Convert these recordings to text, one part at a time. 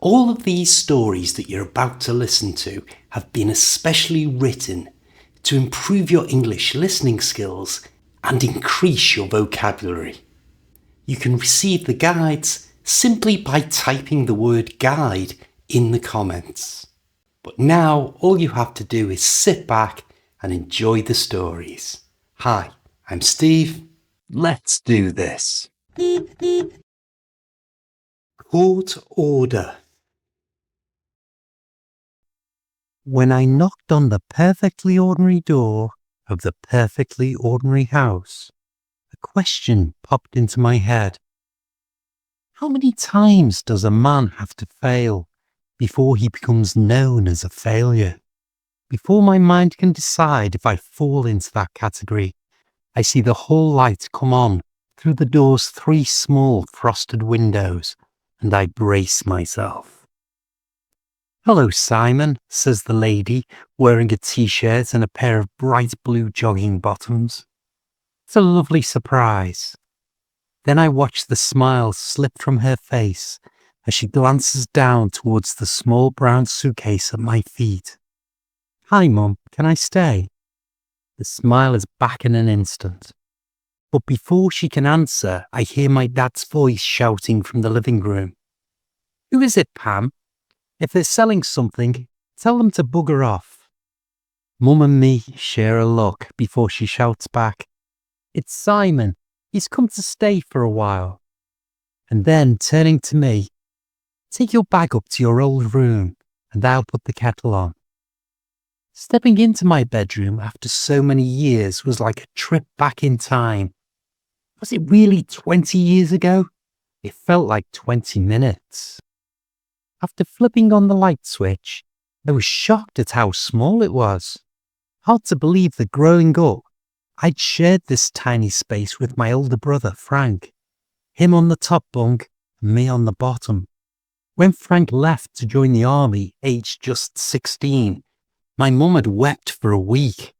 All of these stories that you're about to listen to have been especially written to improve your English listening skills and increase your vocabulary. You can receive the guides simply by typing the word guide in the comments. But now all you have to do is sit back and enjoy the stories. Hi, I'm Steve. Let's do this. Court order. When I knocked on the perfectly ordinary door of the perfectly ordinary house, a question popped into my head. How many times does a man have to fail before he becomes known as a failure? Before my mind can decide if I fall into that category, I see the whole light come on through the door's 3 small frosted windows, and I brace myself. "Hello, Simon," says the lady, wearing a t-shirt and a pair of bright blue jogging bottoms. It's a lovely surprise. Then I watch the smile slip from her face as she glances down towards the small brown suitcase at my feet. "Hi, Mum, can I stay?" The smile is back in an instant. But before she can answer, I hear my dad's voice shouting from the living room. "Who is it, Pam? If they're selling something, tell them to bugger off." Mum and me share a look before she shouts back, "It's Simon. He's come to stay for a while." And then, turning to me, "Take your bag up to your old room and I'll put the kettle on." Stepping into my bedroom after so many years was like a trip back in time. Was it really 20 years ago? It felt like 20 minutes. After flipping on the light switch, I was shocked at how small it was. Hard to believe that growing up, I'd shared this tiny space with my older brother, Frank. Him on the top bunk, and me on the bottom. When Frank left to join the army, aged just 16, my mum had wept for a week.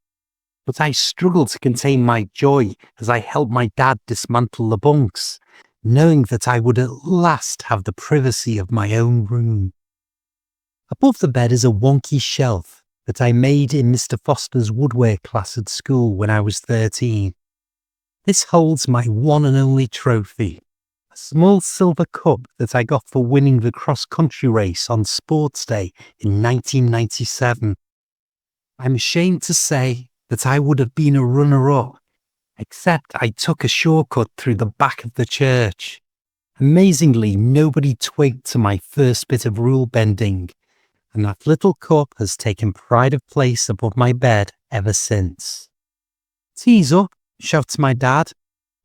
But I struggled to contain my joy as I helped my dad dismantle the bunks, knowing that I would at last have the privacy of my own room. Above the bed is a wonky shelf that I made in Mr. Foster's woodwork class at school when I was 13. This holds my one and only trophy, a small silver cup that I got for winning the cross-country race on Sports Day in 1997. I'm ashamed to say that I would have been a runner-up, except I took a shortcut through the back of the church. Amazingly, nobody twigged to my first bit of rule bending, and that little cup has taken pride of place above my bed ever since. "Tea's up," shouts my dad,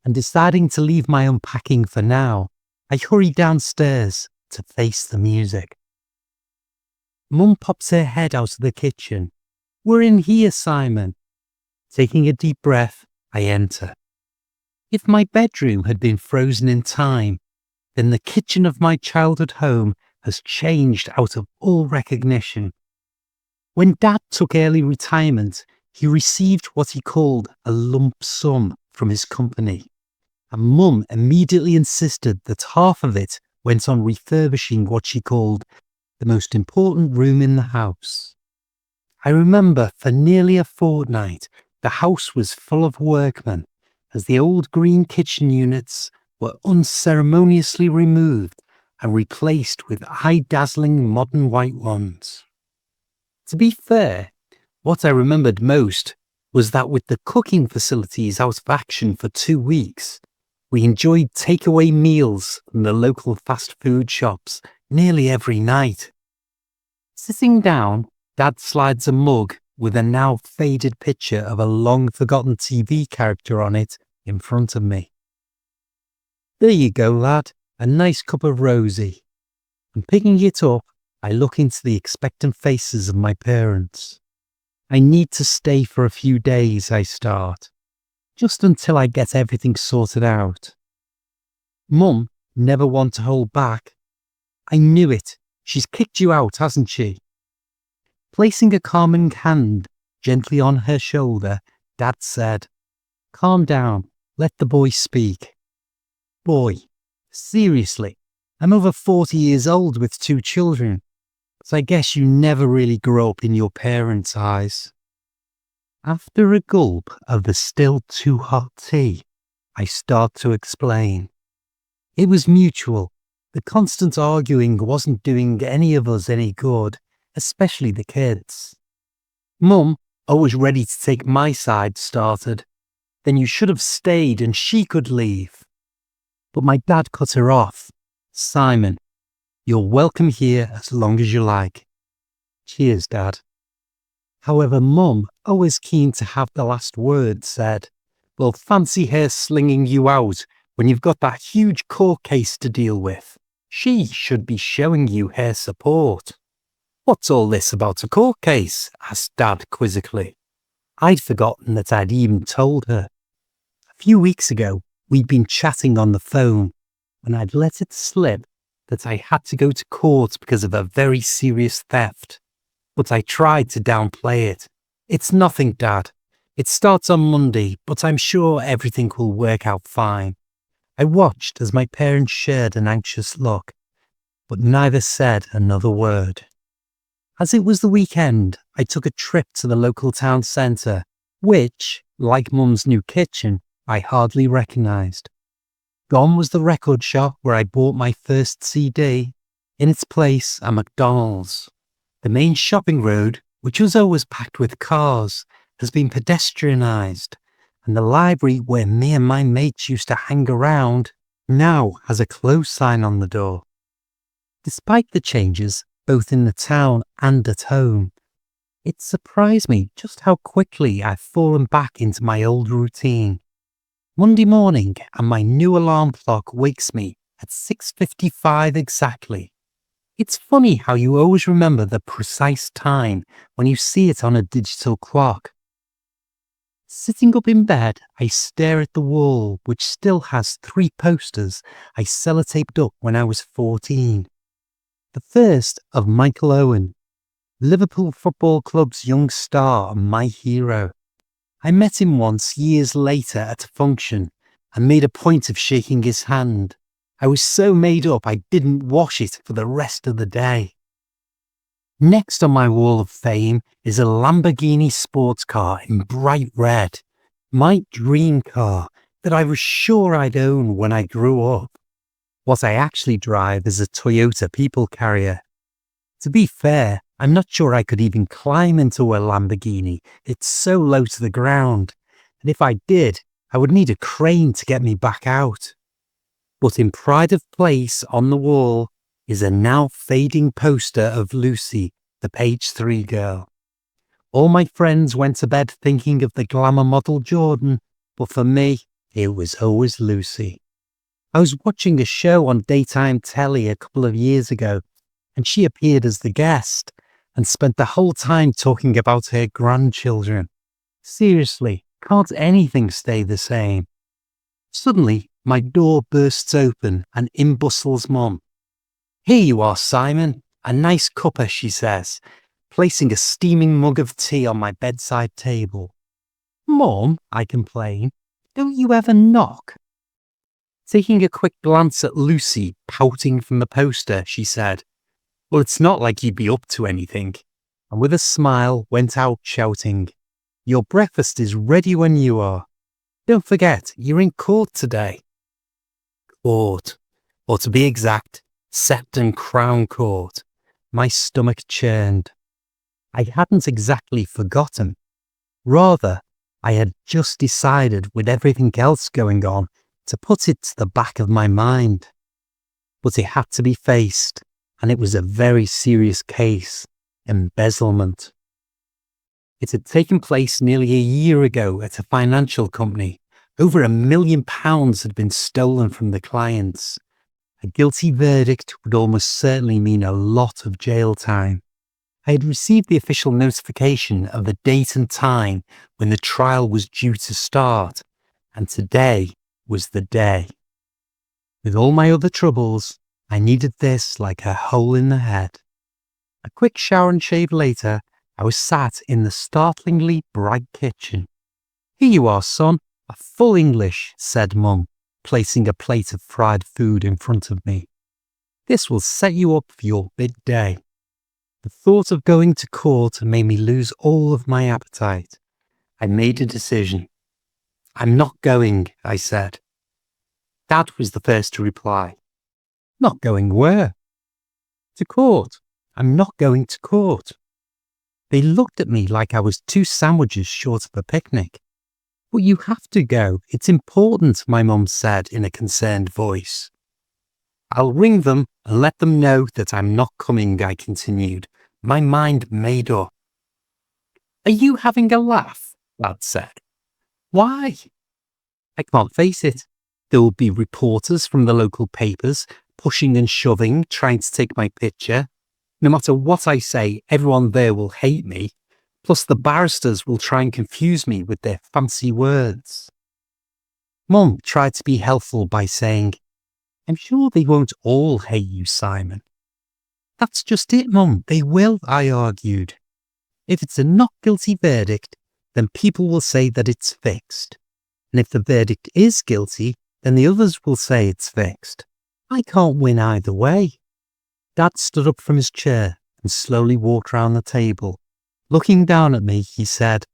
and deciding to leave my unpacking for now, I hurry downstairs to face the music. Mum pops her head out of the kitchen. "We're in here, Simon." Taking a deep breath, I enter. If my bedroom had been frozen in time, then the kitchen of my childhood home has changed out of all recognition. When Dad took early retirement, he received what he called a lump sum from his company, and Mum immediately insisted that half of it went on refurbishing what she called the most important room in the house. I remember for nearly a fortnight, the house was full of workmen, as the old green kitchen units were unceremoniously removed and replaced with eye-dazzling modern white ones. To be fair, what I remembered most was that with the cooking facilities out of action for 2 weeks, we enjoyed takeaway meals from the local fast food shops nearly every night. Sitting down, Dad slides a mug with a now faded picture of a long-forgotten TV character on it in front of me. "There you go, lad, a nice cup of rosy." And picking it up, I look into the expectant faces of my parents. "I need to stay for a few days," I start, "just until I get everything sorted out." Mum never one to hold back. "I knew it. She's kicked you out, hasn't she?" Placing a calming hand gently on her shoulder, Dad said, "Calm down. Let the boy speak." "Boy, seriously, I'm over 40 years old with 2 children, so I guess you never really grew up in your parents' eyes." After a gulp of the still too hot tea, I start to explain. It was mutual. The constant arguing wasn't doing any of us any good, especially the kids. Mum, always ready to take my side, started. "Then you should have stayed and she could leave." But my dad cut her off. "Simon, you're welcome here as long as you like." "Cheers, Dad." However, Mum, always keen to have the last word, said, "Well, fancy her slinging you out when you've got that huge court case to deal with. She should be showing you her support." "What's all this about a court case?" asked Dad quizzically. I'd forgotten that I'd even told her. A few weeks ago, we'd been chatting on the phone, and I'd let it slip that I had to go to court because of a very serious theft. But I tried to downplay it. "It's nothing, Dad. It starts on Monday, but I'm sure everything will work out fine." I watched as my parents shared an anxious look, but neither said another word. As it was the weekend, I took a trip to the local town centre, which, like Mum's new kitchen, I hardly recognised. Gone was the record shop where I bought my first CD. In its place, a McDonald's. The main shopping road, which was always packed with cars, has been pedestrianised, and the library where me and my mates used to hang around now has a close sign on the door. Despite the changes, both in the town and at home, it surprised me just how quickly I've fallen back into my old routine. Monday morning, and my new alarm clock wakes me at 6:55 exactly. It's funny how you always remember the precise time when you see it on a digital clock. Sitting up in bed, I stare at the wall, which still has 3 posters I sellotaped up when I was 14. The first of Michael Owen, Liverpool Football Club's young star and my hero. I met him once years later at a function and made a point of shaking his hand. I was so made up I didn't wash it for the rest of the day. Next on my wall of fame is a Lamborghini sports car in bright red. My dream car that I was sure I'd own when I grew up. What I actually drive is a Toyota people carrier. To be fair, I'm not sure I could even climb into a Lamborghini. It's so low to the ground. And if I did, I would need a crane to get me back out. But in pride of place on the wall is a now fading poster of Lucy, the page 3 girl. All my friends went to bed thinking of the glamour model Jordan, but for me, it was always Lucy. I was watching a show on daytime telly a couple of years ago, and she appeared as the guest and spent the whole time talking about her grandchildren. Seriously, can't anything stay the same? Suddenly, my door bursts open and in bustles Mum. "Here you are, Simon. A nice cuppa," she says, placing a steaming mug of tea on my bedside table. "Mum," I complain, "don't you ever knock?" Taking a quick glance at Lucy pouting from the poster, she said, "Well, it's not like you'd be up to anything," and with a smile went out shouting, "Your breakfast is ready when you are. Don't forget, you're in court today." Court, or to be exact, Sept and Crown Court. My stomach churned. I hadn't exactly forgotten. Rather, I had just decided, with everything else going on, to put it to the back of my mind. But it had to be faced, and it was a very serious case: embezzlement. It had taken place nearly a year ago at a financial company. Over £1 million had been stolen from the clients. A guilty verdict would almost certainly mean a lot of jail time. I had received the official notification of the date and time when the trial was due to start, and today was the day. With all my other troubles, I needed this like a hole in the head. A quick shower and shave later, I was sat in the startlingly bright kitchen. "Here you are, son, a full English," said Mum, placing a plate of fried food in front of me. This will set you up for your big day." The thought of going to court made me lose all of my appetite. I made a decision. "I'm not going," I said. Dad was the first to reply. "Not going where?" "To court. I'm not going to court." They looked at me like I was 2 sandwiches short of a picnic. "But you have to go. It's important," my mum said in a concerned voice. "I'll ring them and let them know that I'm not coming," I continued, my mind made up. "Are you having a laugh?" Dad said. "Why?" "I can't face it. There will be reporters from the local papers pushing and shoving, trying to take my picture. No matter what I say, everyone there will hate me. Plus the barristers will try and confuse me with their fancy words." Mum tried to be helpful by saying, "I'm sure they won't all hate you, Simon." "That's just it, Mum. They will," I argued. "If it's a not guilty verdict, then people will say that it's fixed. And if the verdict is guilty, then the others will say it's fixed. I can't win either way." Dad stood up from his chair and slowly walked round the table. Looking down at me, he said,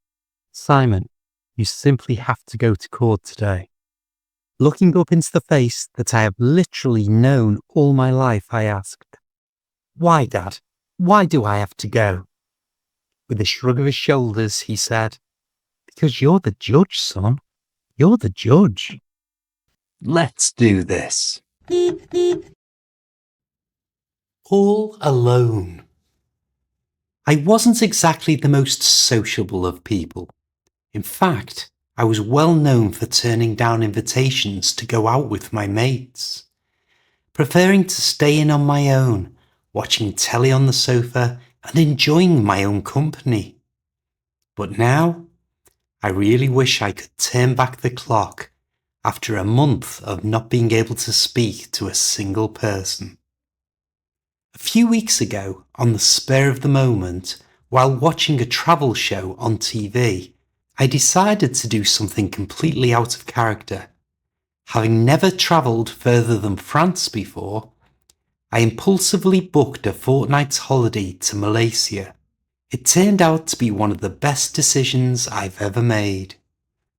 "Simon, you simply have to go to court today." Looking up into the face that I have literally known all my life, I asked, "Why, Dad? Why do I have to go?" With a shrug of his shoulders, he said, "Because you're the judge, son. You're the judge." Let's do this. All alone. I wasn't exactly the most sociable of people. In fact, I was well known for turning down invitations to go out with my mates, preferring to stay in on my own, watching telly on the sofa and enjoying my own company. But now, I really wish I could turn back the clock after a month of not being able to speak to a single person. A few weeks ago, on the spur of the moment, while watching a travel show on TV, I decided to do something completely out of character. Having never travelled further than France before, I impulsively booked a fortnight's holiday to Malaysia. It turned out to be one of the best decisions I've ever made.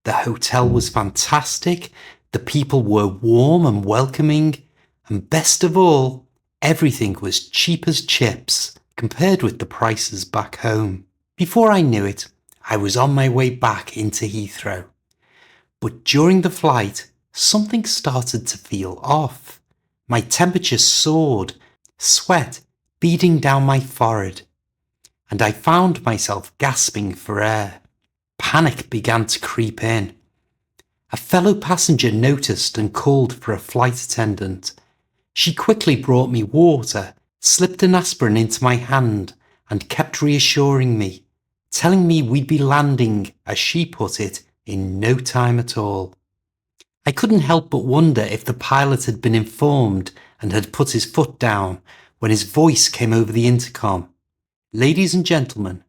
The hotel was fantastic, the people were warm and welcoming, and best of all, everything was cheap as chips compared with the prices back home. Before I knew it, I was on my way back into Heathrow. But during the flight, something started to feel off. My temperature soared, sweat beading down my forehead, and I found myself gasping for air. Panic began to creep in. A fellow passenger noticed and called for a flight attendant. She quickly brought me water, slipped an aspirin into my hand, and kept reassuring me, telling me we'd be landing, as she put it, in no time at all. I couldn't help but wonder if the pilot had been informed and had put his foot down when his voice came over the intercom. "Ladies and gentlemen,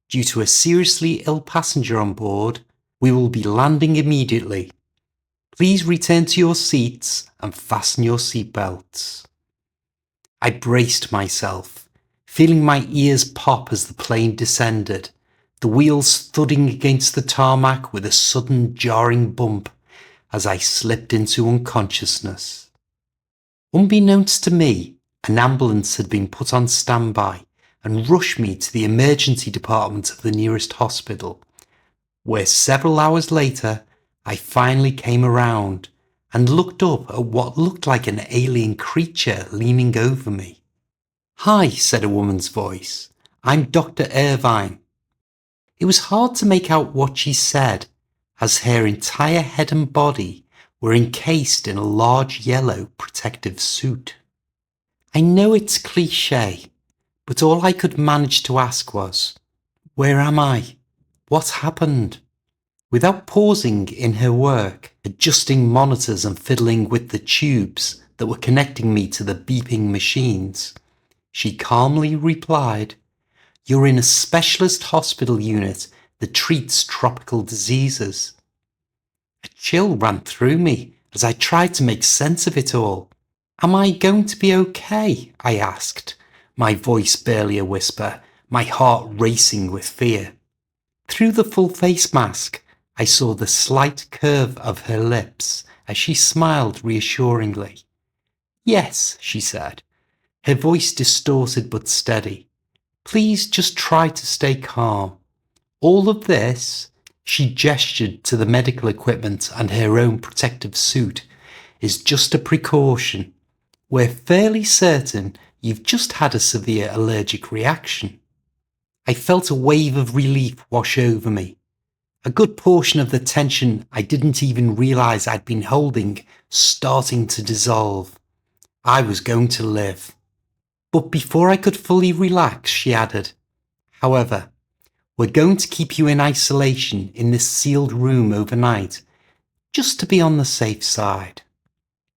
due to a seriously ill passenger on board, we will be landing immediately. Please return to your seats and fasten your seatbelts." I braced myself, feeling my ears pop as the plane descended, the wheels thudding against the tarmac with a sudden jarring bump as I slipped into unconsciousness. Unbeknownst to me, an ambulance had been put on standby and rushed me to the emergency department of the nearest hospital, where several hours later I finally came around and looked up at what looked like an alien creature leaning over me. "Hi," said a woman's voice. "I'm Dr. Irvine." It was hard to make out what she said, as her entire head and body were encased in a large yellow protective suit. I know it's cliché, but all I could manage to ask was, "Where am I? What happened?" Without pausing in her work, adjusting monitors and fiddling with the tubes that were connecting me to the beeping machines, she calmly replied, "You're in a specialist hospital unit that treats tropical diseases." A chill ran through me as I tried to make sense of it all. Am I going to be okay? I asked, my voice barely a whisper, my heart racing with fear. Through the full face mask, I saw the slight curve of her lips as she smiled reassuringly. Yes, she said, her voice distorted but steady. Please just try to stay calm. All of this, she gestured to the medical equipment and her own protective suit, is just a precaution. We're fairly certain you've just had a severe allergic reaction. I felt a wave of relief wash over me. A good portion of the tension I didn't even realize I'd been holding starting to dissolve. I was going to live. But before I could fully relax, she added, however, we're going to keep you in isolation in this sealed room overnight, just to be on the safe side.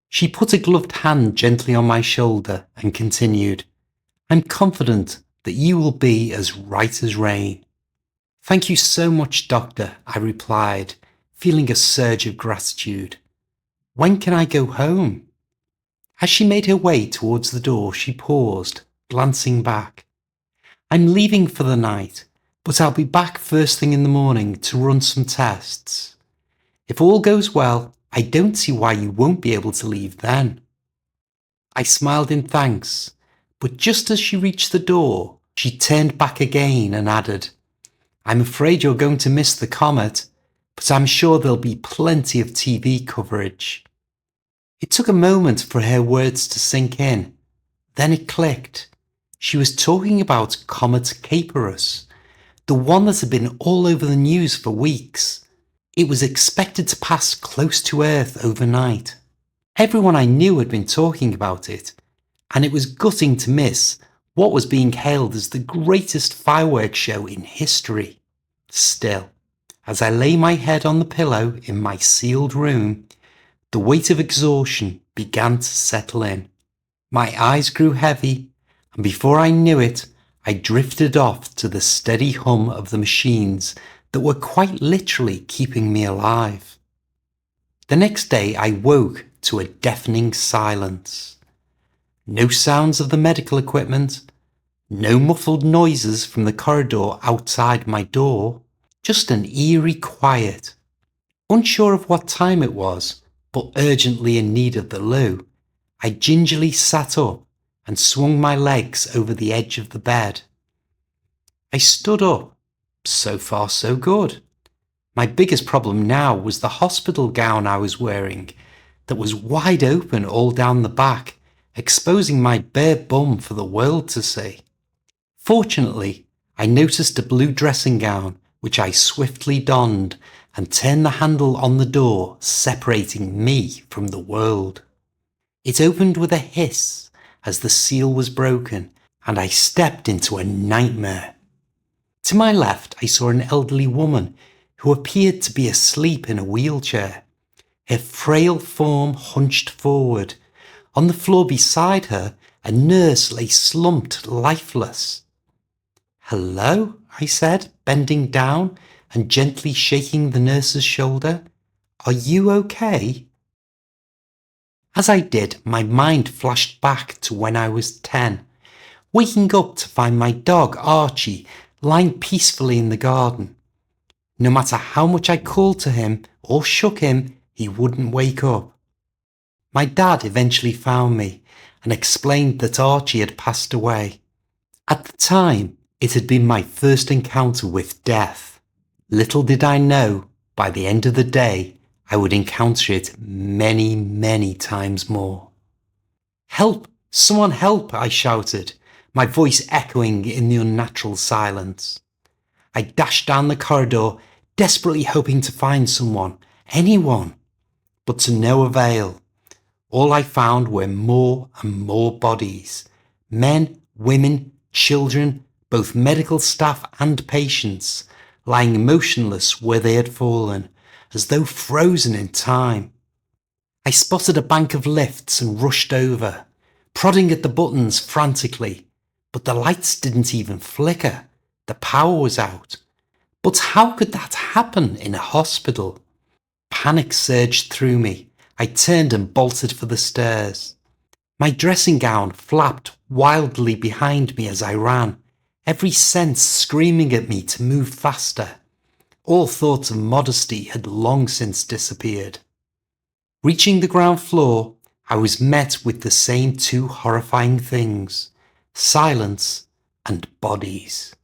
She put a gloved hand gently on my shoulder and continued, I'm confident that you will be as right as rain. Thank you so much, Doctor, I replied, feeling a surge of gratitude. When can I go home? As she made her way towards the door, she paused, glancing back. I'm leaving for the night, but I'll be back first thing in the morning to run some tests. If all goes well, I don't see why you won't be able to leave then. I smiled in thanks, but just as she reached the door, she turned back again and added, I'm afraid you're going to miss the comet, but I'm sure there'll be plenty of TV coverage. It took a moment for her words to sink in. Then it clicked. She was talking about Comet Caperus, the one that had been all over the news for weeks. It was expected to pass close to Earth overnight. Everyone I knew had been talking about it, and it was gutting to miss what was being hailed as the greatest fireworks show in history. Still, as I lay my head on the pillow in my sealed room, the weight of exhaustion began to settle in. My eyes grew heavy, and before I knew it, I drifted off to the steady hum of the machines that were quite literally keeping me alive. The next day I woke to a deafening silence. No sounds of the medical equipment, no muffled noises from the corridor outside my door, just an eerie quiet. Unsure of what time it was, but urgently in need of the loo, I gingerly sat up and swung my legs over the edge of the bed. I stood up. So far, so good. My biggest problem now was the hospital gown I was wearing that was wide open all down the back, exposing my bare bum for the world to see. Fortunately, I noticed a blue dressing gown, which I swiftly donned and turned the handle on the door, separating me from the world. It opened with a hiss as the seal was broken, and I stepped into a nightmare. To my left, I saw an elderly woman who appeared to be asleep in a wheelchair, her frail form hunched forward. On the floor beside her, a nurse lay slumped lifeless. Hello, I said, bending down and gently shaking the nurse's shoulder. Are you okay? As I did, my mind flashed back to when I was 10, waking up to find my dog Archie lying peacefully in the garden. No matter how much I called to him or shook him, he wouldn't wake up. My dad eventually found me and explained that Archie had passed away. At the time, it had been my first encounter with death. Little did I know, by the end of the day, I would encounter it many, many times more. Help! Someone help! I shouted, my voice echoing in the unnatural silence. I dashed down the corridor, desperately hoping to find someone, anyone, but to no avail. All I found were more and more bodies. Men, women, children, both medical staff and patients, lying motionless where they had fallen, as though frozen in time. I spotted a bank of lifts and rushed over, prodding at the buttons frantically, but the lights didn't even flicker. The power was out. But how could that happen in a hospital? Panic surged through me. I turned and bolted for the stairs. My dressing gown flapped wildly behind me as I ran, every sense screaming at me to move faster. All thoughts of modesty had long since disappeared. Reaching the ground floor, I was met with the same two horrifying things: silence and bodies.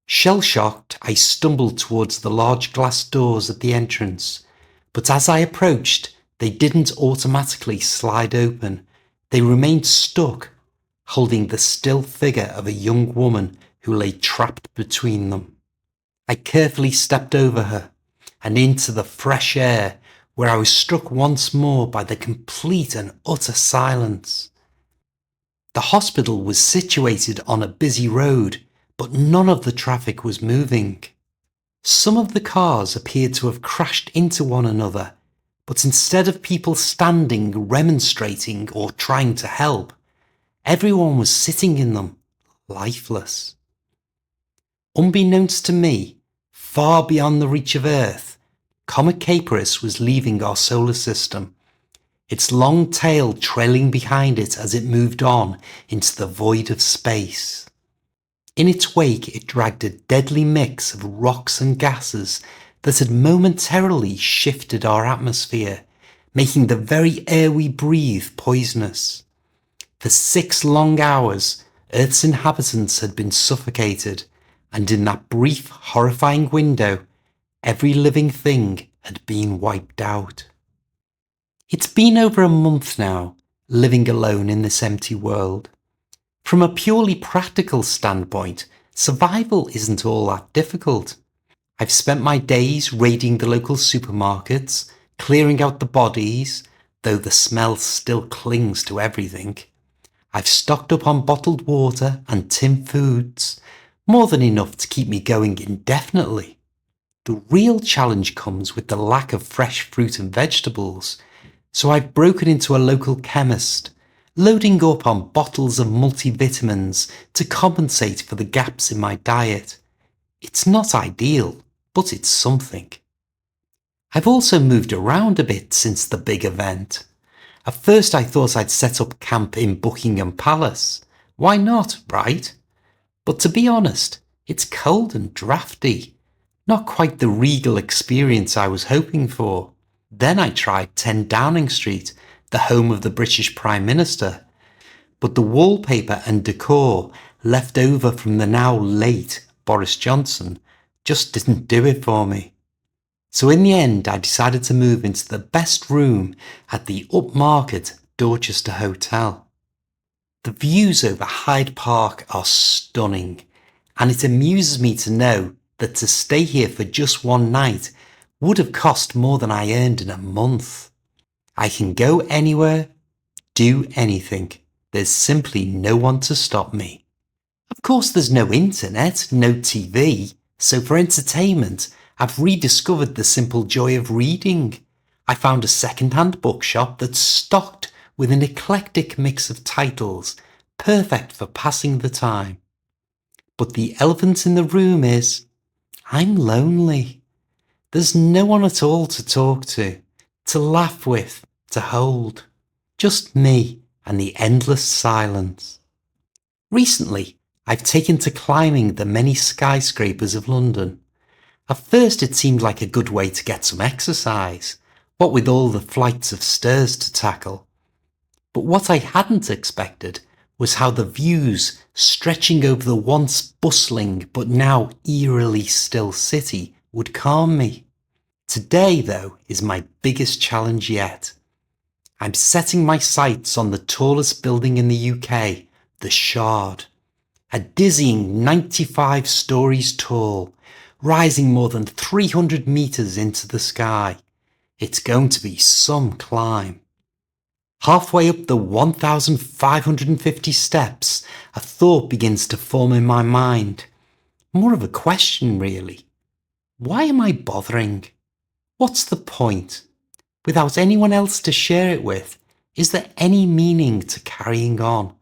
Shell-shocked, I stumbled towards the large glass doors at the entrance, but as I approached, they didn't automatically slide open. They remained stuck, holding the still figure of a young woman who lay trapped between them. I carefully stepped over her and into the fresh air, where I was struck once more by the complete and utter silence. The hospital was situated on a busy road, but none of the traffic was moving. Some of the cars appeared to have crashed into one another, but instead of people standing, remonstrating, or trying to help, everyone was sitting in them, lifeless. Unbeknownst to me, far beyond the reach of Earth, Comet Caprice was leaving our solar system, its long tail trailing behind it as it moved on into the void of space. In its wake, it dragged a deadly mix of rocks and gases that had momentarily shifted our atmosphere, making the very air we breathe poisonous. For 6 long hours, Earth's inhabitants had been suffocated, and in that brief, horrifying window, every living thing had been wiped out. It's been over a month now, living alone in this empty world. From a purely practical standpoint, survival isn't all that difficult. I've spent my days raiding the local supermarkets, clearing out the bodies, though the smell still clings to everything. I've stocked up on bottled water and tin foods, more than enough to keep me going indefinitely. The real challenge comes with the lack of fresh fruit and vegetables, so I've broken into a local chemist, loading up on bottles of multivitamins to compensate for the gaps in my diet. It's not ideal, but it's something. I've also moved around a bit since the big event. At first I thought I'd set up camp in Buckingham Palace. Why not, right? But to be honest, it's cold and drafty. Not quite the regal experience I was hoping for. Then I tried 10 Downing Street, the home of the British Prime Minister. But the wallpaper and decor left over from the now late Boris Johnson just didn't do it for me. So in the end, I decided to move into the best room at the upmarket Dorchester Hotel. The views over Hyde Park are stunning, and it amuses me to know that to stay here for just one night would have cost more than I earned in a month. I can go anywhere, do anything. There's simply no one to stop me. Of course, there's no internet, no TV, so for entertainment, I've rediscovered the simple joy of reading. I found a second-hand bookshop that's stocked with an eclectic mix of titles, perfect for passing the time. But the elephant in the room is, I'm lonely. There's no one at all to talk to laugh with, to hold. Just me and the endless silence. Recently, I've taken to climbing the many skyscrapers of London. At first it seemed like a good way to get some exercise, what with all the flights of stairs to tackle. But what I hadn't expected was how the views stretching over the once bustling but now eerily still city would calm me. Today, though, is my biggest challenge yet. I'm setting my sights on the tallest building in the UK, the Shard. A dizzying 95 stories tall, rising more than 300 metres into the sky. It's going to be some climb. Halfway up the 1,550 steps, a thought begins to form in my mind. More of a question, really. Why am I bothering? What's the point? Without anyone else to share it with, is there any meaning to carrying on?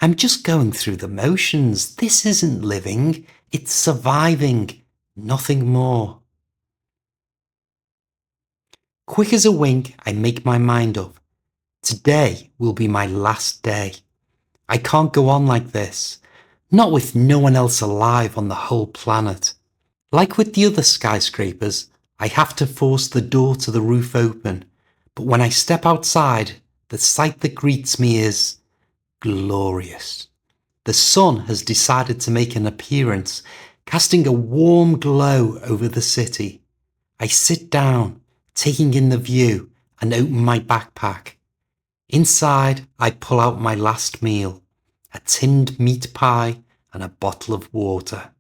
I'm just going through the motions. This isn't living, it's surviving, nothing more. Quick as a wink, I make my mind up. Today will be my last day. I can't go on like this. Not with no one else alive on the whole planet. Like with the other skyscrapers, I have to force the door to the roof open. But when I step outside, the sight that greets me is glorious. The sun has decided to make an appearance, casting a warm glow over the city. I sit down, taking in the view, and open my backpack. Inside, I pull out my last meal, a tinned meat pie and a bottle of water.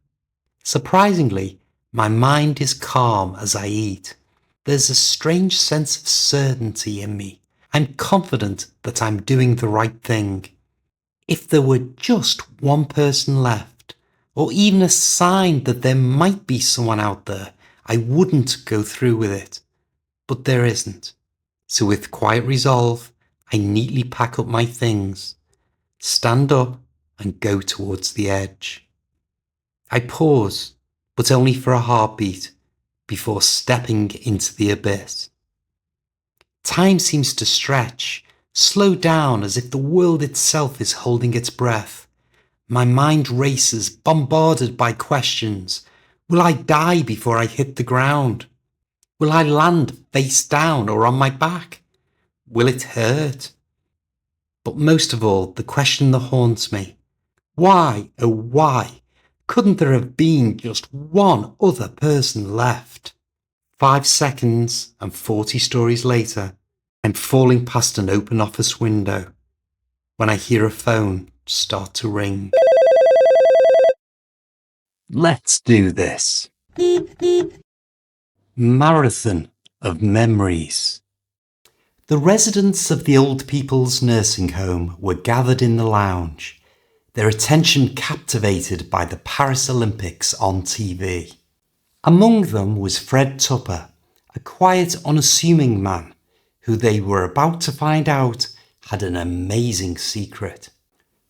Surprisingly, my mind is calm as I eat. There's a strange sense of certainty in me. I'm confident that I'm doing the right thing. If there were just one person left, or even a sign that there might be someone out there, I wouldn't go through with it. But there isn't. So with quiet resolve, I neatly pack up my things, stand up and go towards the edge. I pause, but only for a heartbeat, before stepping into the abyss. Time seems to stretch, slow down as if the world itself is holding its breath. My mind races, bombarded by questions. Will I die before I hit the ground? Will I land face down or on my back? Will it hurt? But most of all, the question that haunts me. Why, oh why, couldn't there have been just one other person left? 5 seconds and 40 stories later, I'm falling past an open office window when I hear a phone start to ring. Let's do this. Marathon of memories. The residents of the old people's nursing home were gathered in the lounge, their attention captivated by the Paris Olympics on TV. Among them was Fred Tupper, a quiet, unassuming man who they were about to find out had an amazing secret.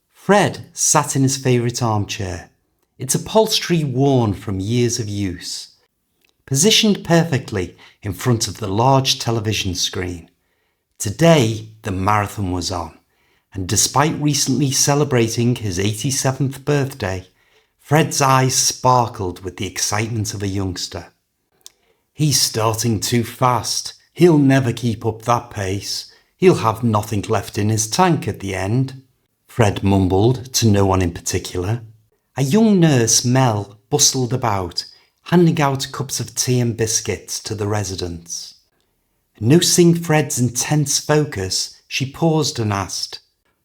Fred sat in his favourite armchair, its upholstery worn from years of use, positioned perfectly in front of the large television screen. Today, the marathon was on, and despite recently celebrating his 87th birthday, Fred's eyes sparkled with the excitement of a youngster. He's starting too fast. He'll never keep up that pace. He'll have nothing left in his tank at the end, Fred mumbled to no one in particular. A young nurse, Mel, bustled about, handing out cups of tea and biscuits to the residents. Noticing Fred's intense focus, she paused and asked,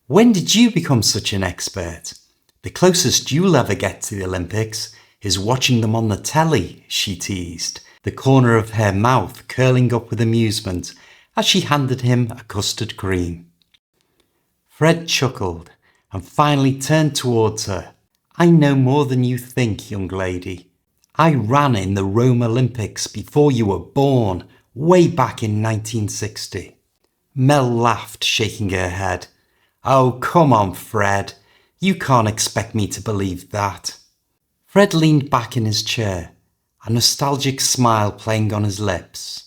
"When did you become such an expert? The closest you'll ever get to the Olympics is watching them on the telly," she teased, the corner of her mouth curling up with amusement as she handed him a custard cream. Fred chuckled and finally turned towards her. "I know more than you think, young lady. I ran in the Rome Olympics before you were born, way back in 1960. Mel laughed, shaking her head. "Oh, come on, Fred. You can't expect me to believe that." Fred leaned back in his chair, a nostalgic smile playing on his lips.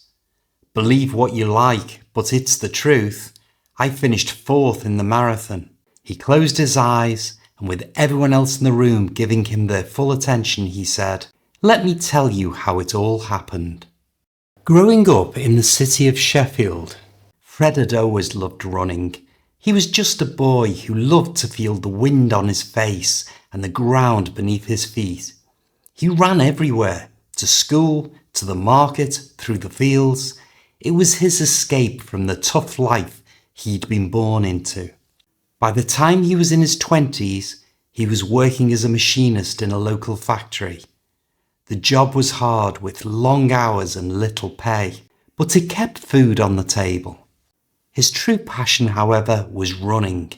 "Believe what you like, but it's the truth. I finished 4th in the marathon." He closed his eyes, and with everyone else in the room giving him their full attention, he said, "Let me tell you how it all happened." Growing up in the city of Sheffield, Fred had always loved running. He was just a boy who loved to feel the wind on his face and the ground beneath his feet. He ran everywhere, to school, to the market, through the fields. It was his escape from the tough life he'd been born into. By the time he was in his 20s, he was working as a machinist in a local factory. The job was hard with long hours and little pay, but it kept food on the table. His true passion, however, was running.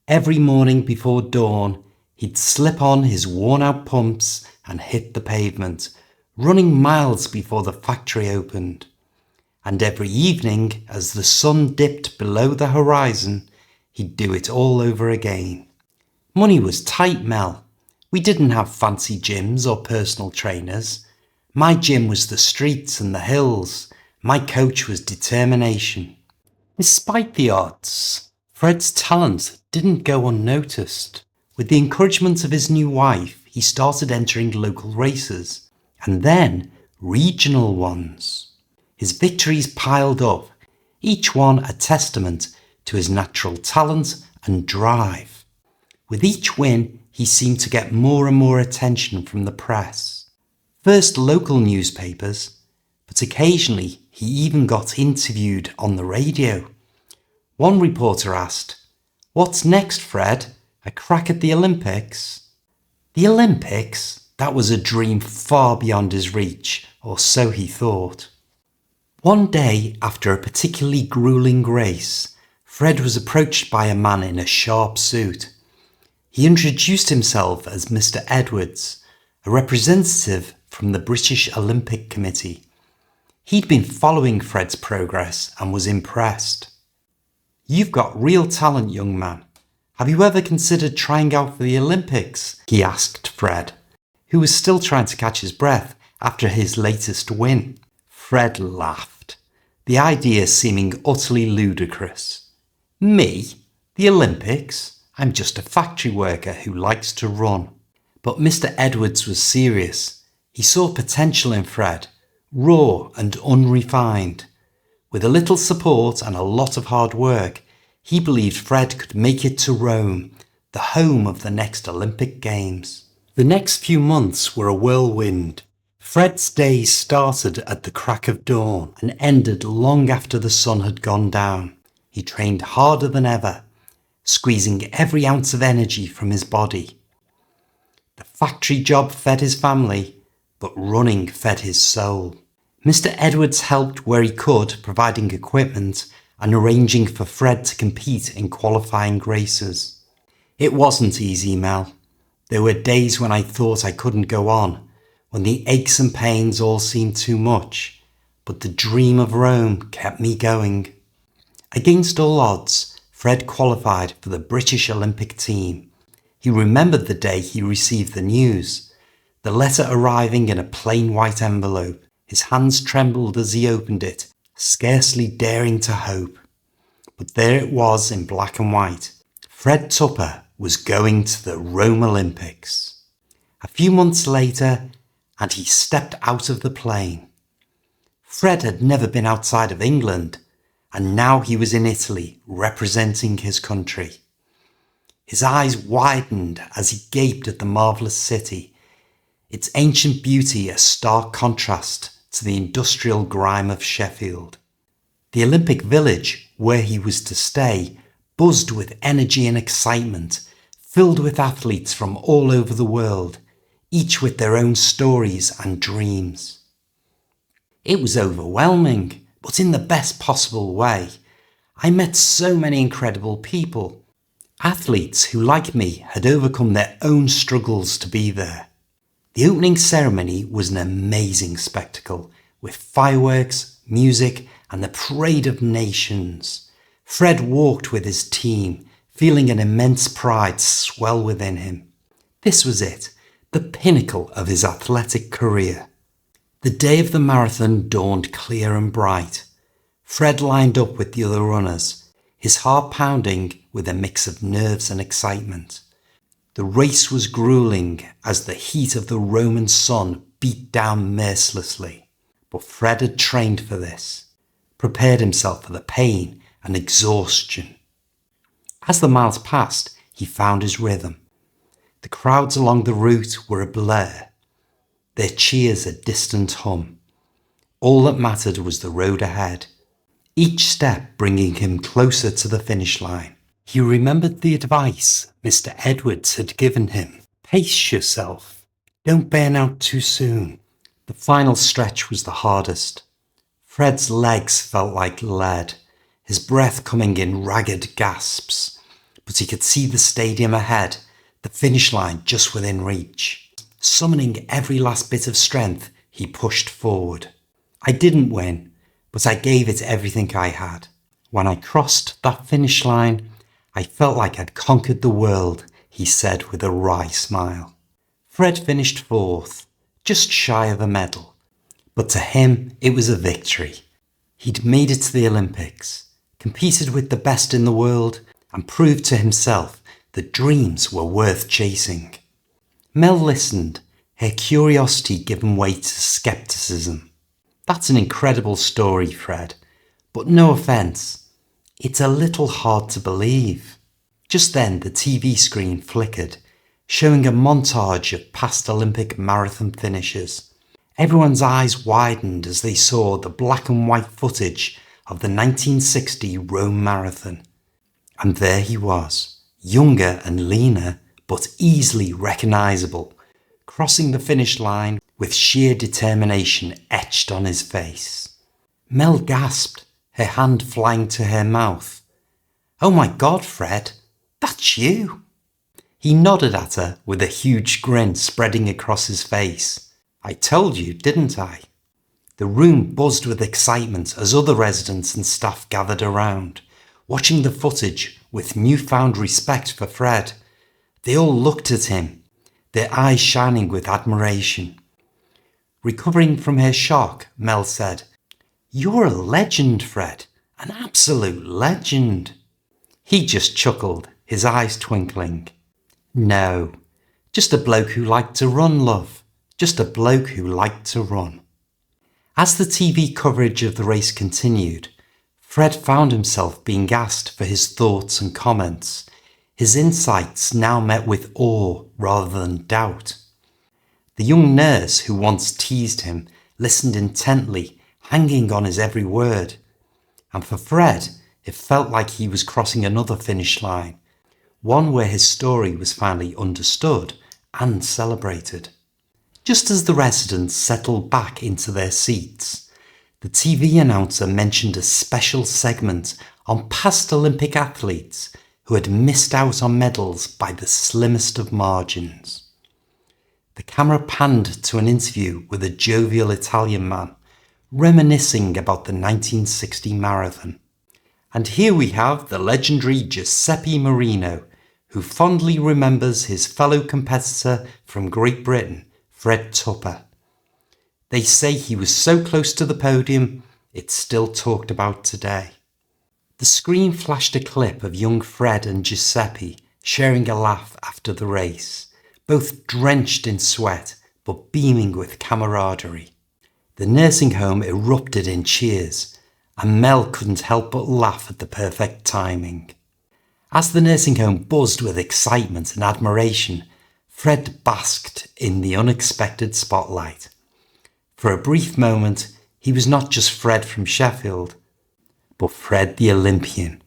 Every morning before dawn, he'd slip on his worn-out pumps and hit the pavement, running miles before the factory opened. And every evening, as the sun dipped below the horizon, he'd do it all over again. Money was tight, Mel. We didn't have fancy gyms or personal trainers. My gym was the streets and the hills. My coach was determination. Despite the odds, Fred's talent didn't go unnoticed. With the encouragement of his new wife, he started entering local races, and then regional ones. His victories piled up, each one a testament to his natural talent and drive. With each win, he seemed to get more and more attention from the press. First local newspapers, but occasionally he even got interviewed on the radio. One reporter asked, "What's next, Fred? A crack at the Olympics?" The Olympics? That was a dream far beyond his reach, or so he thought. One day, after a particularly grueling race, Fred was approached by a man in a sharp suit. He introduced himself as Mr. Edwards, a representative from the British Olympic Committee. He'd been following Fred's progress and was impressed. "You've got real talent, young man. Have you ever considered trying out for the Olympics?" he asked Fred, who was still trying to catch his breath after his latest win. Fred laughed, the idea seeming utterly ludicrous. "Me? The Olympics? I'm just a factory worker who likes to run." But Mr. Edwards was serious. He saw potential in Fred, raw and unrefined. With a little support and a lot of hard work, he believed Fred could make it to Rome, the home of the next Olympic Games. The next few months were a whirlwind. Fred's days started at the crack of dawn and ended long after the sun had gone down. He trained harder than ever, squeezing every ounce of energy from his body. The factory job fed his family, but running fed his soul. Mr. Edwards helped where he could, providing equipment and arranging for Fred to compete in qualifying races. It wasn't easy, Mel. There were days when I thought I couldn't go on, when the aches and pains all seemed too much, but the dream of Rome kept me going. Against all odds, Fred qualified for the British Olympic team. He remembered the day he received the news, the letter arriving in a plain white envelope. His hands trembled as he opened it, scarcely daring to hope. But there it was in black and white. Fred Tupper was going to the Rome Olympics. A few months later, and he stepped out of the plane. Fred had never been outside of England, and now he was in Italy, representing his country. His eyes widened as he gaped at the marvellous city, its ancient beauty a stark contrast to the industrial grime of Sheffield. The Olympic village, where he was to stay, buzzed with energy and excitement, filled with athletes from all over the world, each with their own stories and dreams. It was overwhelming, but in the best possible way. I met so many incredible people, athletes who, like me, had overcome their own struggles to be there. The opening ceremony was an amazing spectacle, with fireworks, music, and the parade of nations. Fred walked with his team, feeling an immense pride swell within him. This was it, the pinnacle of his athletic career. The day of the marathon dawned clear and bright. Fred lined up with the other runners, his heart pounding with a mix of nerves and excitement. The race was grueling as the heat of the Roman sun beat down mercilessly. But Fred had trained for this, prepared himself for the pain and exhaustion. As the miles passed, he found his rhythm. The crowds along the route were a blur, their cheers a distant hum. All that mattered was the road ahead, each step bringing him closer to the finish line. He remembered the advice Mr. Edwards had given him. Pace yourself. Don't burn out too soon. The final stretch was the hardest. Fred's legs felt like lead, his breath coming in ragged gasps. But he could see the stadium ahead, the finish line just within reach. Summoning every last bit of strength, he pushed forward. I didn't win, but I gave it everything I had. When I crossed that finish line, I felt like I'd conquered the world, he said with a wry smile. Fred finished fourth, just shy of a medal. But to him, it was a victory. He'd made it to the Olympics, competed with the best in the world, and proved to himself that dreams were worth chasing. Mel listened, her curiosity giving way to skepticism. That's an incredible story, Fred, but no offence, it's a little hard to believe. Just then the TV screen flickered, showing a montage of past Olympic marathon finishers. Everyone's eyes widened as they saw the black and white footage of the 1960 Rome Marathon. And there he was, younger and leaner, but easily recognisable, crossing the finish line with sheer determination etched on his face. Mel gasped, her hand flying to her mouth. "Oh my God, Fred, that's you!" He nodded at her with a huge grin spreading across his face. "I told you, didn't I?" The room buzzed with excitement as other residents and staff gathered around, watching the footage with newfound respect for Fred. They all looked at him, their eyes shining with admiration. Recovering from her shock, Mel said, "You're a legend, Fred, an absolute legend." He just chuckled, his eyes twinkling. "No, just a bloke who liked to run, love. Just a bloke who liked to run." As the TV coverage of the race continued, Fred found himself being asked for his thoughts and comments. His insights now met with awe rather than doubt. The young nurse who once teased him listened intently, hanging on his every word. And for Fred, it felt like he was crossing another finish line, one where his story was finally understood and celebrated. Just as the residents settled back into their seats, the TV announcer mentioned a special segment on past Olympic athletes who had missed out on medals by the slimmest of margins. The camera panned to an interview with a jovial Italian man, reminiscing about the 1960 marathon. And here we have the legendary Giuseppe Marino, who fondly remembers his fellow competitor from Great Britain, Fred Tupper. They say he was so close to the podium, it's still talked about today. The screen flashed a clip of young Fred and Giuseppe sharing a laugh after the race, both drenched in sweat but beaming with camaraderie. The nursing home erupted in cheers, and Mel couldn't help but laugh at the perfect timing. As the nursing home buzzed with excitement and admiration, Fred basked in the unexpected spotlight. For a brief moment, he was not just Fred from Sheffield, but Fred the Olympian.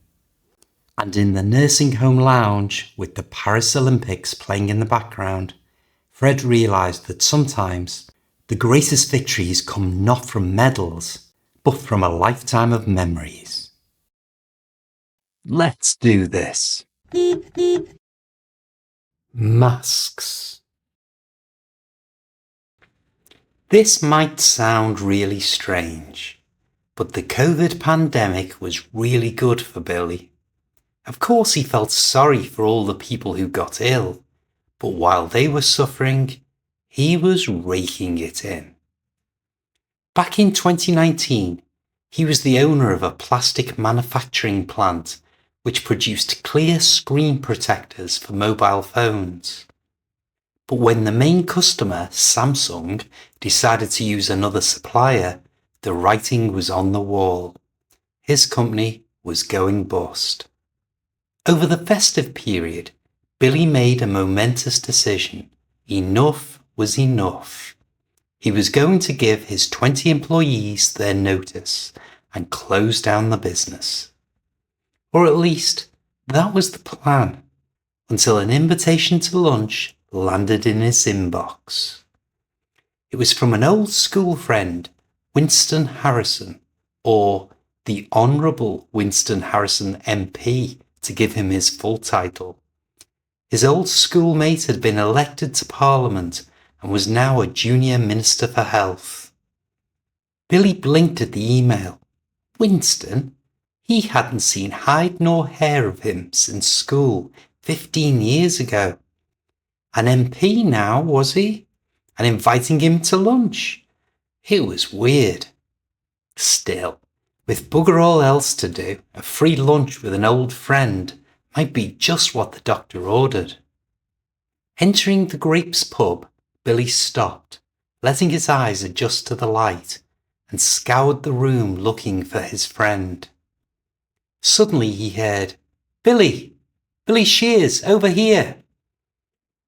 And in the nursing home lounge, with the Paris Olympics playing in the background, Fred realised that sometimes the greatest victories come not from medals, but from a lifetime of memories. Let's do this. Masks. This might sound really strange, but the COVID pandemic was really good for Billy. Of course he felt sorry for all the people who got ill, but while they were suffering, he was raking it in. Back in 2019, he was the owner of a plastic manufacturing plant which produced clear screen protectors for mobile phones. But when the main customer, Samsung, decided to use another supplier, the writing was on the wall. His company was going bust. Over the festive period, Billy made a momentous decision. Enough was enough. He was going to give his 20 employees their notice and close down the business. Or at least, that was the plan, until an invitation to lunch landed in his inbox. It was from an old school friend, Winston Harrison, or the Honourable Winston Harrison MP, to give him his full title. His old schoolmate had been elected to Parliament and was now a junior Minister for Health. Billy blinked at the email. Winston? He hadn't seen hide nor hair of him since school 15 years ago. An MP now, was he? And inviting him to lunch? It was weird. Still, With bugger all else to do, a free lunch with an old friend might be just what the doctor ordered. Entering the Grapes pub, Billy stopped, letting his eyes adjust to the light, and scoured the room looking for his friend. Suddenly he heard, "Billy! Billy Shears, over here!"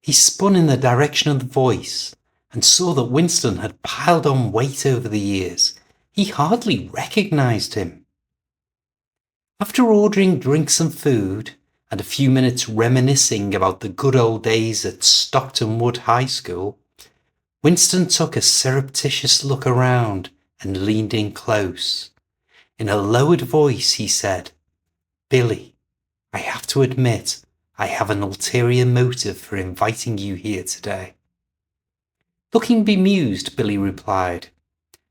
He spun in the direction of the voice and saw that Winston had piled on weight over the years. He hardly recognized him. After ordering drinks and food, and a few minutes reminiscing about the good old days at Stockton Wood High School, Winston took a surreptitious look around and leaned in close. In a lowered voice he said, "Billy, I have to admit I have an ulterior motive for inviting you here today." Looking bemused, Billy replied,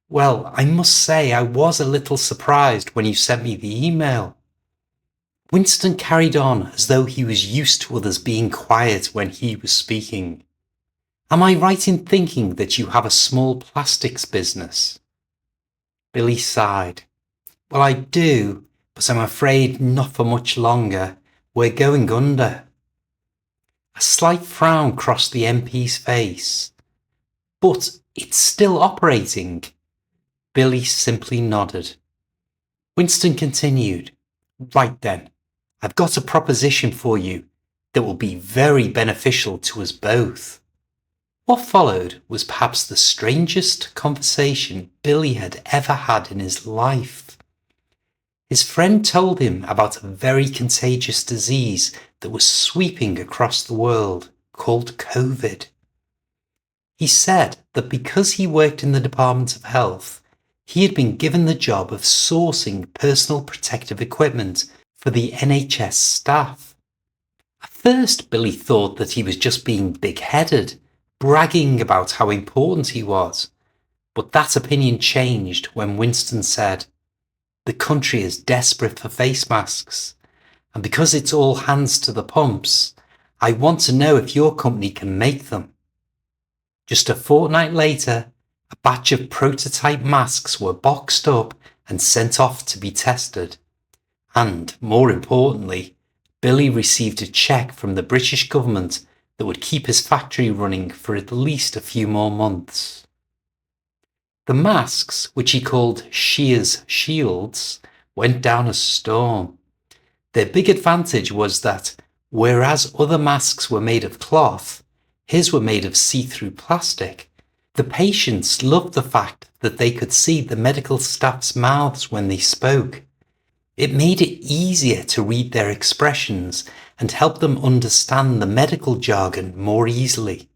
"Well, I must say I was a little surprised when you sent me the email." Winston carried on as though he was used to others being quiet when he was speaking. "Am I right in thinking that you have a small plastics business?" Billy sighed. "Well, I do, but I'm afraid not for much longer. We're going under." A slight frown crossed the MP's face. "But it's still operating." Billy simply nodded. Winston continued, "Right then, I've got a proposition for you that will be very beneficial to us both." What followed was perhaps the strangest conversation Billy had ever had in his life. His friend told him about a very contagious disease that was sweeping across the world, called COVID. He said that because he worked in the Department of Health, he had been given the job of sourcing personal protective equipment for the NHS staff. At first, Billy thought that he was just being big-headed, bragging about how important he was. But that opinion changed when Winston said, "The country is desperate for face masks, and because it's all hands to the pumps, I want to know if your company can make them." Just a fortnight later, a batch of prototype masks were boxed up and sent off to be tested. And, more importantly, Billy received a cheque from the British government that would keep his factory running for at least a few more months. The masks, which he called Shears Shields, went down a storm. Their big advantage was that, whereas other masks were made of cloth, his were made of see-through plastic. The patients loved the fact that they could see the medical staff's mouths when they spoke. It made it easier to read their expressions and help them understand the medical jargon more easily.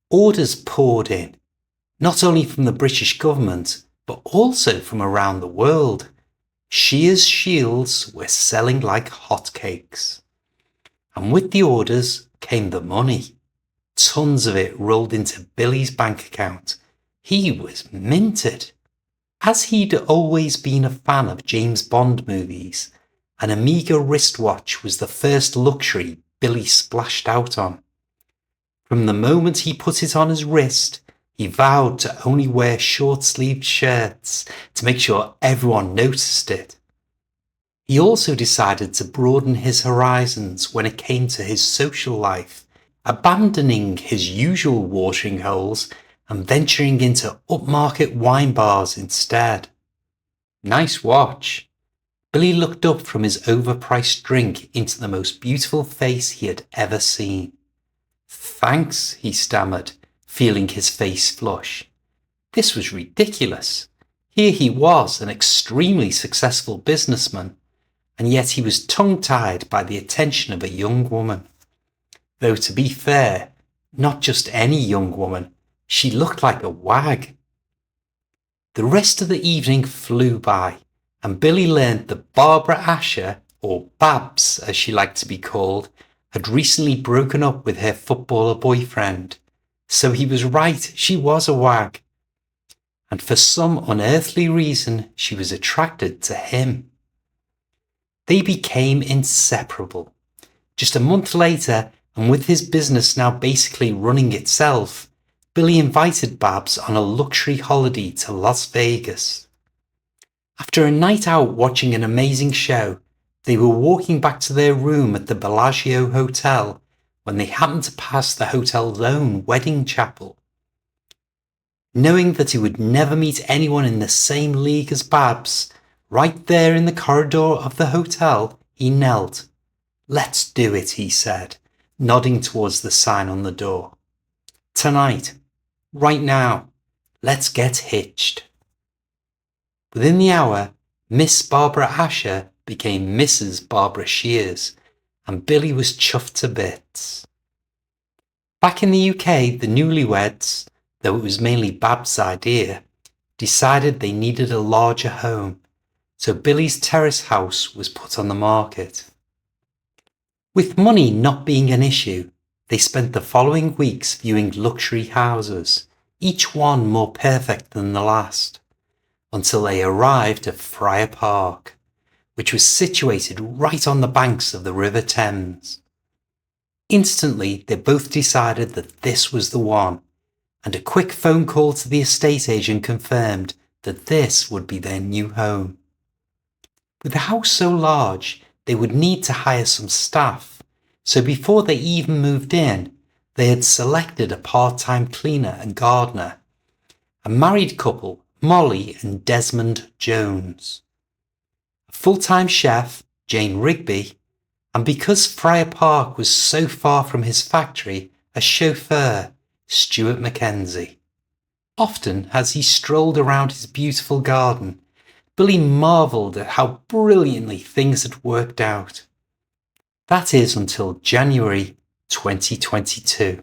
Orders poured in, not only from the British government, but also from around the world. Shears Shields were selling like hotcakes. And with the orders came the money. Tons of it rolled into Billy's bank account. He was minted. As he'd always been a fan of James Bond movies, an Amiga wristwatch was the first luxury Billy splashed out on. From the moment he put it on his wrist, he vowed to only wear short-sleeved shirts to make sure everyone noticed it. He also decided to broaden his horizons when it came to his social life, abandoning his usual watering holes and venturing into upmarket wine bars instead. "Nice watch." Billy looked up from his overpriced drink into the most beautiful face he had ever seen. "Thanks," he stammered, feeling his face flush. This was ridiculous. Here he was, an extremely successful businessman, and yet he was tongue-tied by the attention of a young woman. Though to be fair, not just any young woman, she looked like a wag. The rest of the evening flew by, and Billy learned that Barbara Asher, or Babs as she liked to be called, had recently broken up with her footballer boyfriend. So he was right, she was a wag. And for some unearthly reason, she was attracted to him. They became inseparable. Just a month later, and with his business now basically running itself, Billy invited Babs on a luxury holiday to Las Vegas. After a night out watching an amazing show, they were walking back to their room at the Bellagio Hotel when they happened to pass the hotel's own wedding chapel. Knowing that he would never meet anyone in the same league as Babs, right there in the corridor of the hotel, he knelt. "Let's do it," he said, nodding towards the sign on the door. "Tonight. Right now. Let's get hitched." Within the hour, Miss Barbara Asher became Mrs. Barbara Shears, and Billy was chuffed to bits. Back in the UK, the newlyweds, though it was mainly Bab's idea, decided they needed a larger home, so Billy's terrace house was put on the market. With money not being an issue, they spent the following weeks viewing luxury houses, each one more perfect than the last, until they arrived at Friar Park, which was situated right on the banks of the River Thames. Instantly, they both decided that this was the one, and a quick phone call to the estate agent confirmed that this would be their new home. With a house so large, they would need to hire some staff, so before they even moved in, they had selected a part-time cleaner and gardener, a married couple, Molly and Desmond Jones, a full-time chef, Jane Rigby, and because Friar Park was so far from his factory, a chauffeur, Stuart Mackenzie. Often, as he strolled around his beautiful garden, Billy marvelled at how brilliantly things had worked out. That is until January 2022.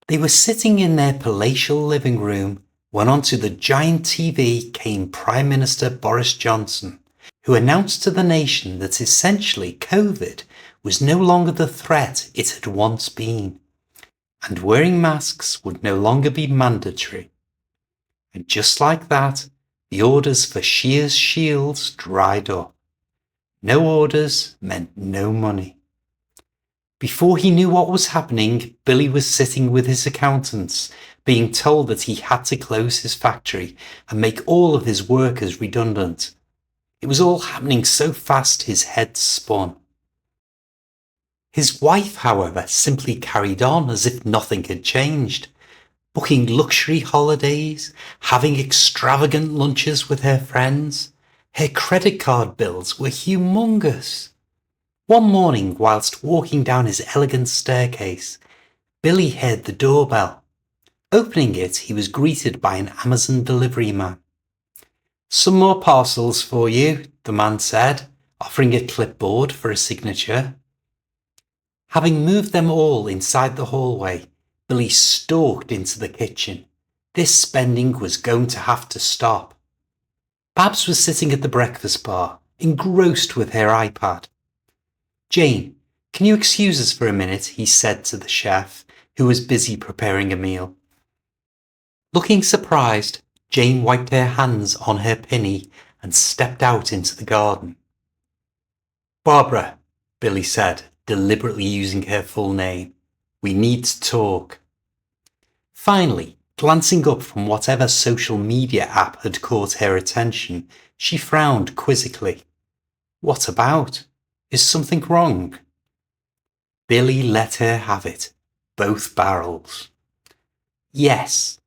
They were sitting in their palatial living room when onto the giant TV came Prime Minister Boris Johnson, who announced to the nation that essentially COVID was no longer the threat it had once been, and wearing masks would no longer be mandatory. And just like that, the orders for Shears shields dried up. No orders meant no money. Before he knew what was happening, Billy was sitting with his accountants, being told that he had to close his factory and make all of his workers redundant. It was all happening so fast his head spun. His wife, however, simply carried on as if nothing had changed, booking luxury holidays, having extravagant lunches with her friends. Her credit card bills were humongous. One morning, whilst walking down his elegant staircase, Billy heard the doorbell. Opening it, he was greeted by an Amazon delivery man. "Some more parcels for you," the man said, offering a clipboard for a signature. Having moved them all inside the hallway, Billy stalked into the kitchen. This spending was going to have to stop. Babs was sitting at the breakfast bar, engrossed with her iPad. "Jane, can you excuse us for a minute?" he said to the chef, who was busy preparing a meal. Looking surprised, Jane wiped her hands on her pinny and stepped out into the garden. "Barbara," Billy said, deliberately using her full name, "we need to talk." Finally, glancing up from whatever social media app had caught her attention, she frowned quizzically. "What about? Is something wrong?" Billy let her have it, both barrels. "Yes.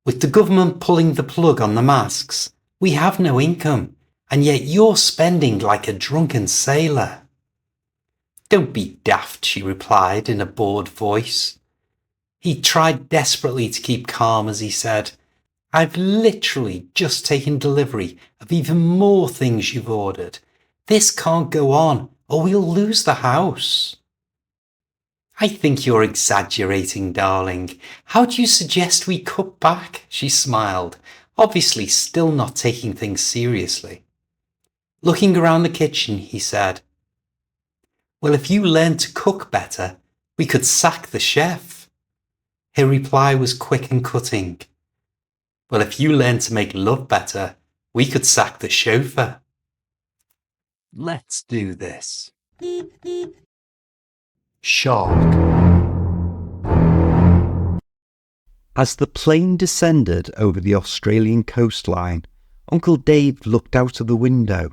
With the government pulling the plug on the masks, we have no income, and yet you're spending like a drunken sailor." "Don't be daft," she replied in a bored voice. He tried desperately to keep calm as he said, "I've literally just taken delivery of even more things you've ordered. This can't go on, or we'll lose the house." "I think you're exaggerating, darling. How do you suggest we cut back?" she smiled, obviously still not taking things seriously. Looking around the kitchen, he said, "Well, if you learn to cook better, we could sack the chef." Her reply was quick and cutting. "Well, if you learn to make love better, we could sack the chauffeur." Let's do this. Shark. As the plane descended over the Australian coastline, Uncle Dave looked out of the window,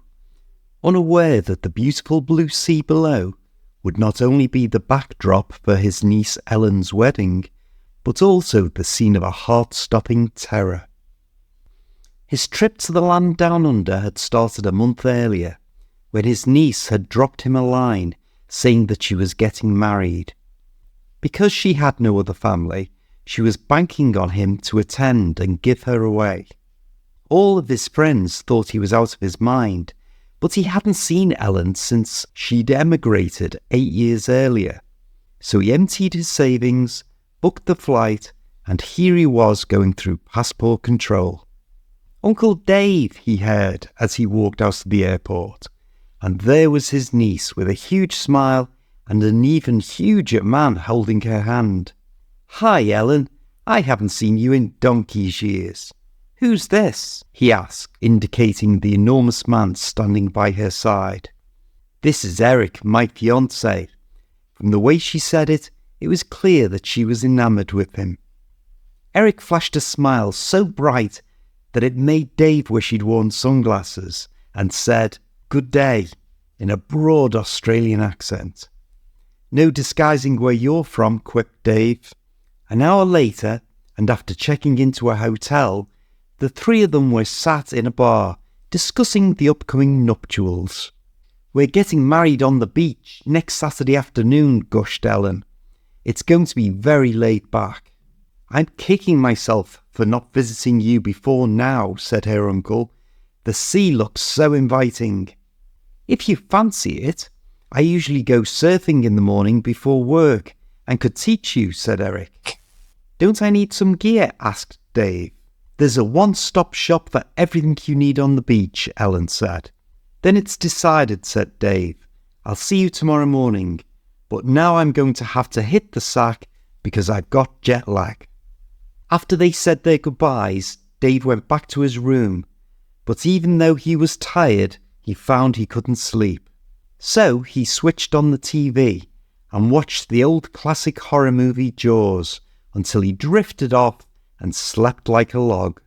unaware that the beautiful blue sea below would not only be the backdrop for his niece Ellen's wedding, but also the scene of a heart-stopping terror. His trip to the land down under had started a month earlier, when his niece had dropped him a line saying that she was getting married. Because she had no other family, she was banking on him to attend and give her away. All of his friends thought he was out of his mind, but he hadn't seen Ellen since she'd emigrated 8 years earlier. So he emptied his savings, booked the flight, and here he was going through passport control. "Uncle Dave," he heard as he walked out of the airport, and there was his niece with a huge smile and an even huger man holding her hand. "Hi, Ellen. I haven't seen you in donkey's years." "Who's this?" he asked, indicating the enormous man standing by her side. "This is Eric, my fiancé." From the way she said it, it was clear that she was enamored with him. Eric flashed a smile so bright that it made Dave wish he'd worn sunglasses, and said, "Good day," in a broad Australian accent. "No disguising where you're from," quipped Dave. An hour later, and after checking into a hotel, the three of them were sat in a bar, discussing the upcoming nuptials. "We're getting married on the beach next Saturday afternoon," gushed Ellen. "It's going to be very laid back." "I'm kicking myself for not visiting you before now," said her uncle. "The sea looks so inviting." "If you fancy it, I usually go surfing in the morning before work and could teach you," said Eric. "Don't I need some gear?" asked Dave. "There's a one-stop shop for everything you need on the beach," Ellen said. "Then it's decided," said Dave. "I'll see you tomorrow morning, but now I'm going to have to hit the sack because I've got jet lag." After they said their goodbyes, Dave went back to his room, but even though he was tired, he found he couldn't sleep. So he switched on the TV and watched the old classic horror movie Jaws until he drifted off and slept like a log.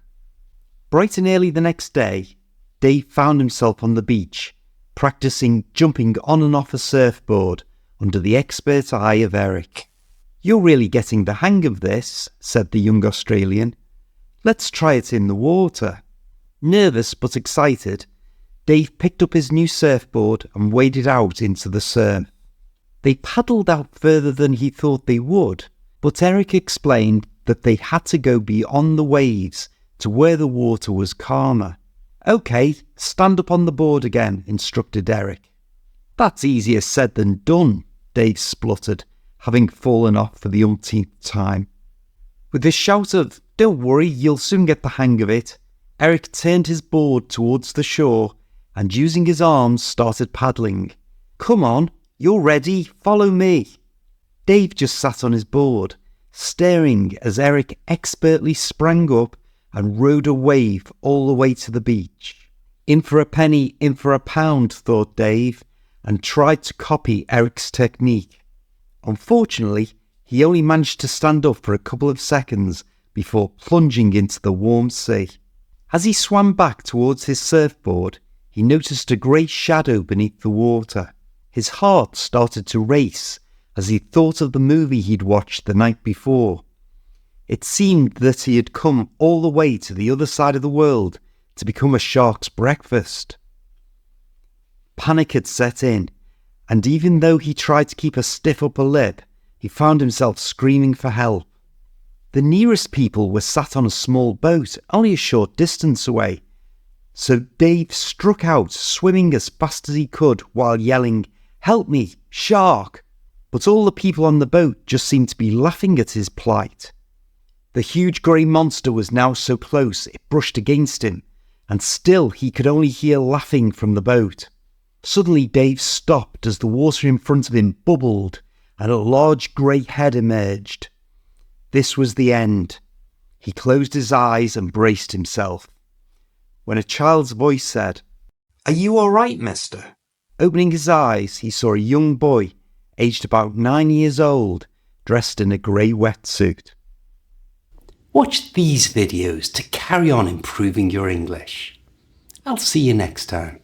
Bright and early the next day, Dave found himself on the beach, practicing jumping on and off a surfboard under the expert eye of Eric. "You're really getting the hang of this," said the young Australian. "Let's try it in the water." Nervous but excited, Dave picked up his new surfboard and waded out into the surf. They paddled out further than he thought they would, but Eric explained that they had to go beyond the waves to where the water was calmer. "Okay, stand up on the board again," instructed Eric. "That's easier said than done," Dave spluttered, having fallen off for the umpteenth time. With a shout of, "Don't worry, you'll soon get the hang of it," Eric turned his board towards the shore and using his arms started paddling. "Come on, you're ready, follow me." Dave just sat on his board, staring as Eric expertly sprang up and rode a wave all the way to the beach. In for a penny, in for a pound, thought Dave, and tried to copy Eric's technique. Unfortunately, he only managed to stand up for a couple of seconds before plunging into the warm sea. As he swam back towards his surfboard, he noticed a grey shadow beneath the water. His heart started to race as he thought of the movie he'd watched the night before. It seemed that he had come all the way to the other side of the world to become a shark's breakfast. Panic had set in, and even though he tried to keep a stiff upper lip, he found himself screaming for help. The nearest people were sat on a small boat only a short distance away, so Dave struck out, swimming as fast as he could while yelling, "Help me, shark!" But all the people on the boat just seemed to be laughing at his plight. The huge grey monster was now so close it brushed against him, and still he could only hear laughing from the boat. Suddenly Dave stopped as the water in front of him bubbled and a large grey head emerged. This was the end. He closed his eyes and braced himself, when a child's voice said, "Are you all right, mister?" Opening his eyes, he saw a young boy, aged about 9 years old, dressed in a grey wetsuit. Watch these videos to carry on improving your English. I'll see you next time.